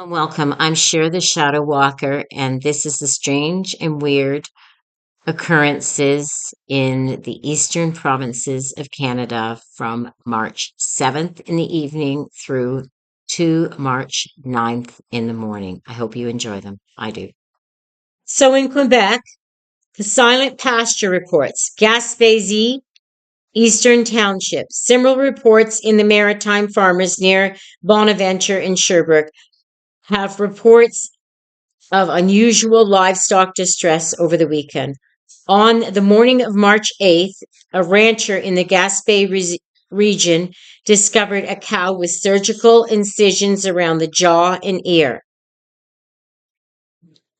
Welcome. I'm Cher the Shadow Walker, and this is the strange and weird occurrences in the eastern provinces of Canada from March 7th in the evening through to March 9th in the morning. I hope you enjoy them. I do. So in Quebec, the Silent Pasture reports Gaspésie, Eastern Township. Similar reports in the Maritime Farmers near Bonaventure in Sherbrooke have reports of unusual livestock distress over the weekend. On the morning of March 8th, a rancher in the Gaspé region discovered a cow with surgical incisions around the jaw and ear.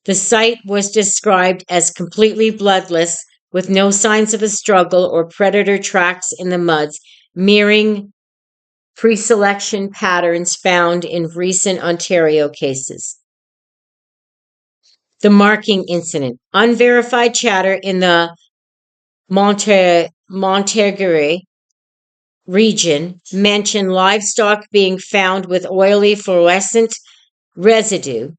The sight was described as completely bloodless, with no signs of a struggle or predator tracks in the muds, mirroring pre-selection patterns found in recent Ontario cases. The marking incident. Unverified chatter in the Montérégie region mentioned livestock being found with oily fluorescent residue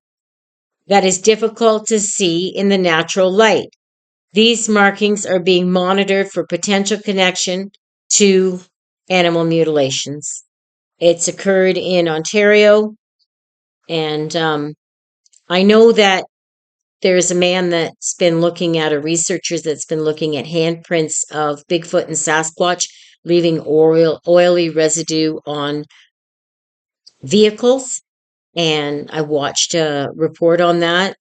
that is difficult to see in the natural light. These markings are being monitored for potential connection to animal mutilations. It's occurred in Ontario, and I know that there's a man that's been looking at, a researcher that's been looking at handprints of Bigfoot and Sasquatch leaving oily residue on vehicles. And I watched a report on that.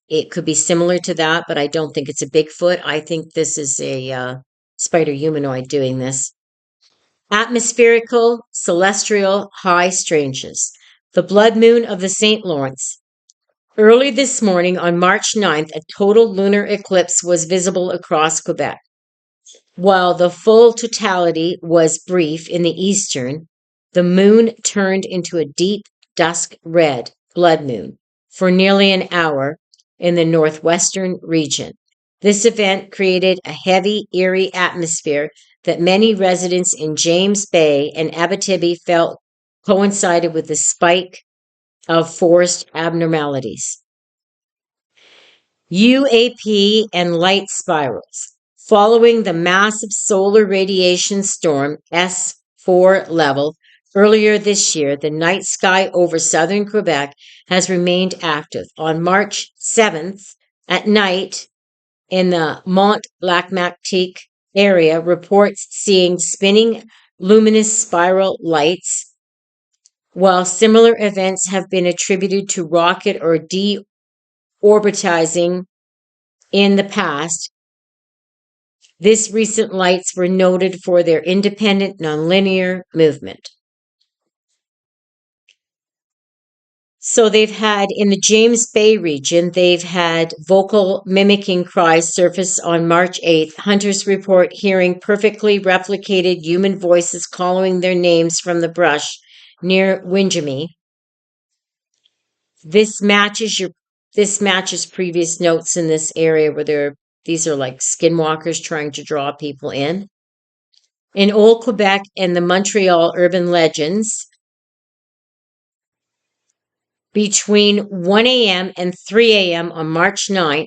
It could be similar to that, but I don't think it's a Bigfoot. I think this is a spider humanoid doing this. Atmospherical celestial high strangeness. The blood moon of the St. Lawrence. Early this morning on March 9th, a total lunar eclipse was visible across Quebec. While the full totality was brief in the eastern, the moon turned into a deep dusk red blood moon for nearly an hour in the northwestern region. This event created a heavy, eerie atmosphere that many residents in James Bay and Abitibi felt coincided with the spike of forest abnormalities. UAP and light spirals. Following the massive solar radiation storm S4 level earlier this year, the night sky over southern Quebec has remained active. On March 7th at night in the Mont-Lac-Matic area, reports seeing spinning luminous spiral lights, while similar events have been attributed to rocket or deorbitizing in the past. This recent lights were noted for their independent nonlinear movement. So they've had, in the James Bay region, they've had vocal mimicking cries surface on March 8th. Hunters report hearing perfectly replicated human voices calling their names from the brush near Winjami. This matches previous notes in this area where these are like skinwalkers trying to draw people in. In Old Quebec and the Montreal urban legends, between 1 a.m. and 3 a.m. on March 9th,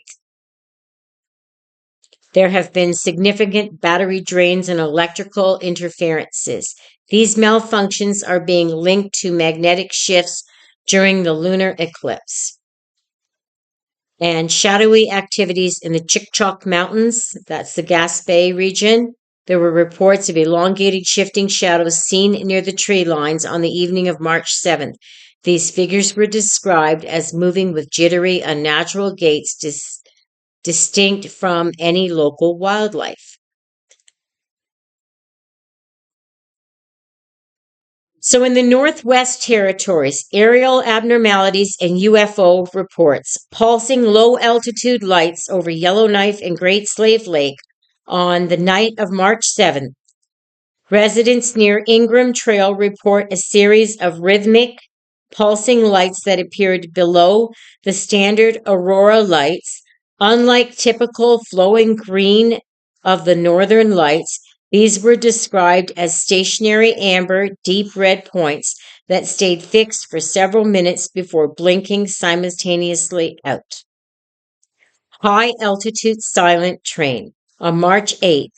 there have been significant battery drains and electrical interferences. These malfunctions are being linked to magnetic shifts during the lunar eclipse. And shadowy activities in the Chic-Choc Mountains, that's the Gaspé region. There were reports of elongated shifting shadows seen near the tree lines on the evening of March 7th. These figures were described as moving with jittery, unnatural gaits distinct from any local wildlife. So in the Northwest Territories, aerial abnormalities and UFO reports, pulsing low-altitude lights over Yellowknife and Great Slave Lake on the night of March 7th. Residents near Ingram Trail report a series of rhythmic, pulsing lights that appeared below the standard aurora lights. Unlike typical flowing green of the northern lights, these were described as stationary amber, deep red points that stayed fixed for several minutes before blinking simultaneously out. High altitude silent train. On March 8th,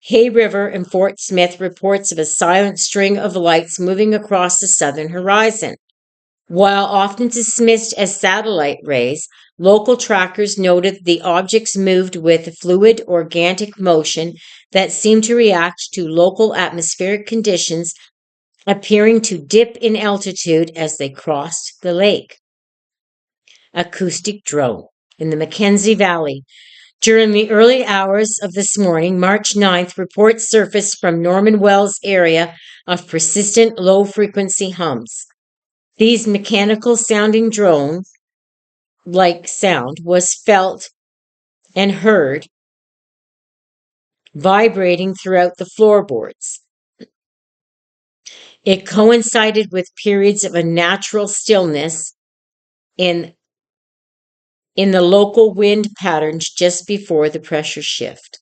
Hay River and Fort Smith reports of a silent string of lights moving across the southern horizon. While often dismissed as satellite rays, local trackers noted the objects moved with fluid organic motion that seemed to react to local atmospheric conditions, appearing to dip in altitude as they crossed the lake. Acoustic drone. In the Mackenzie Valley, during the early hours of this morning, March 9th, reports surfaced from Norman Wells area of persistent low-frequency hums. These mechanical sounding drone-like sound was felt and heard vibrating throughout the floorboards. It coincided with periods of unnatural stillness in the local wind patterns just before the pressure shift.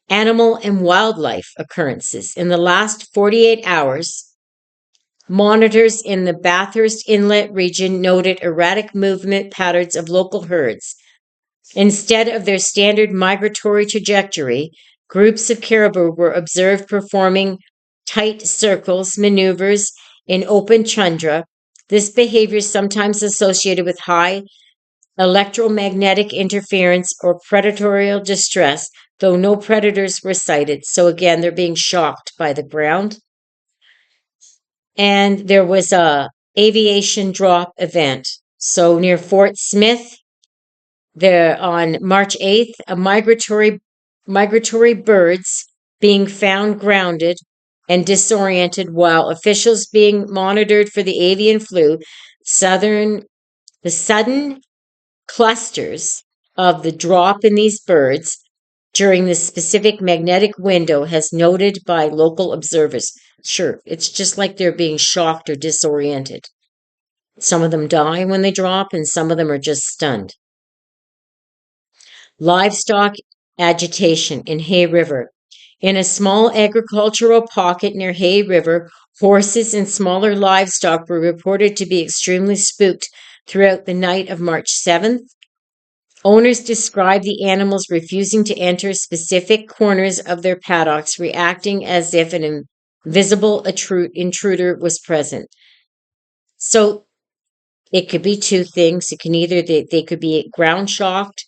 Animal and wildlife occurrences. In the last 48 hours, monitors in the Bathurst Inlet region noted erratic movement patterns of local herds. Instead of their standard migratory trajectory, groups of caribou were observed performing tight circles maneuvers in open tundra. This behavior is sometimes associated with high electromagnetic interference or predatory distress, though no predators were sighted. So again, they're being shocked by the ground. And there was a aviation drop event. So near Fort Smith, there on March 8th, a migratory birds being found grounded and disoriented while officials being monitored for the avian flu. The sudden clusters of the drop in these birds during this specific magnetic window has noted by local observers. Sure, it's just like they're being shocked or disoriented. Some of them die when they drop, and some of them are just stunned. Livestock agitation in Hay River. In a small agricultural pocket near Hay River, horses and smaller livestock were reported to be extremely spooked throughout the night of March 7th. Owners described the animals refusing to enter specific corners of their paddocks, reacting as if an invisible intruder was present. So it could be two things. It can either they could be ground shocked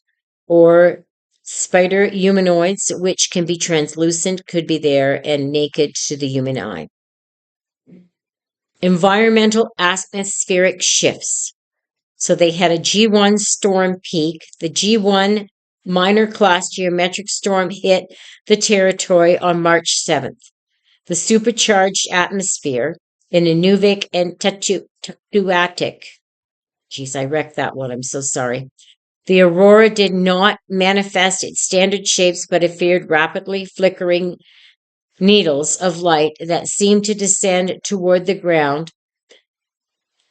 or spider humanoids, which can be translucent, could be there and naked to the human eye. Environmental atmospheric shifts. So they had a G1 storm peak. The G1 minor class geometric storm hit the territory on March 7th. The supercharged atmosphere in Inuvik and Tatuatic. Geez, I wrecked that one. I'm so sorry. The aurora did not manifest its standard shapes, but appeared rapidly flickering needles of light that seemed to descend toward the ground.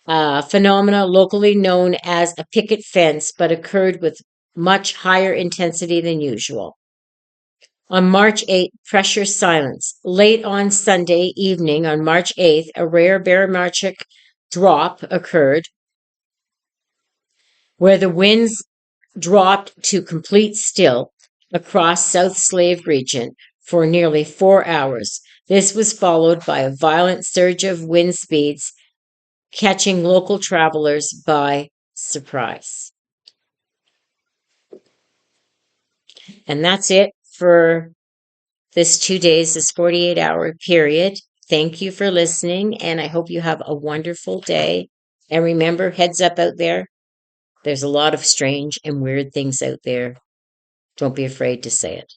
Phenomena locally known as a picket fence, but occurred with much higher intensity than usual. On March 8th, pressure silence. Late on Sunday evening, on March 8th, a rare barometric drop occurred where the winds dropped to complete still across South Slave region for nearly 4 hours. This was followed by a violent surge of wind speeds, catching local travelers by surprise. And that's it for this 2 days, this 48-hour period. Thank you for listening, and I hope you have a wonderful day. And remember, heads up out there, there's a lot of strange and weird things out there. Don't be afraid to say it.